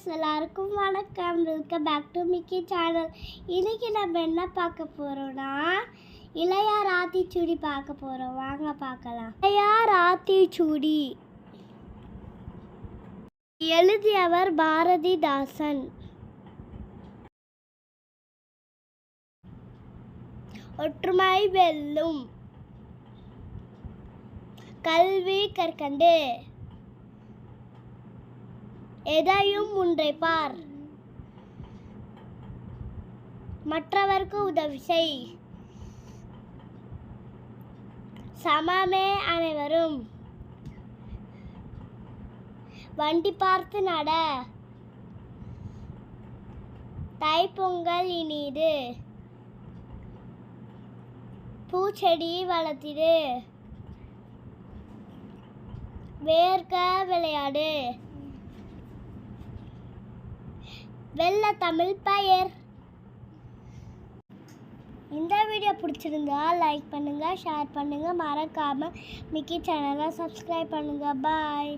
Viewers எல்லாருக்கும் வணக்கம். Welcome back to Mickey channel. இன்னைக்கு நம்ம என்ன பார்க்க போறோம்னா இளையார் ஆத்திச்சூடி பார்க்க போறோம். வாங்க பார்க்கலாம். இளையார் ஆத்திச்சூடி எழுதியவர் பாரதிதாசன். ஒற்றுமை வெல்லும், கல்வி கற்கண்டு, எதையும் முன்றைப்பார், மற்றவர்க்கு உதவி செய், சமமே அனைவரும், வண்டி பார்த்து நட, தைப்பொங்கல் இனிது, பூச்செடி வளர்த்திடு, வேர்க்க விளையாடு, வெள்ள தமிழ் பெயர். இந்த வீடியோ பிடிச்சிருந்தா லைக் பண்ணுங்க, ஷேர் பண்ணுங்க, மறக்காம மிக்கி சேனலை சப்ஸ்கிரைப் பண்ணுங்க. பாய்.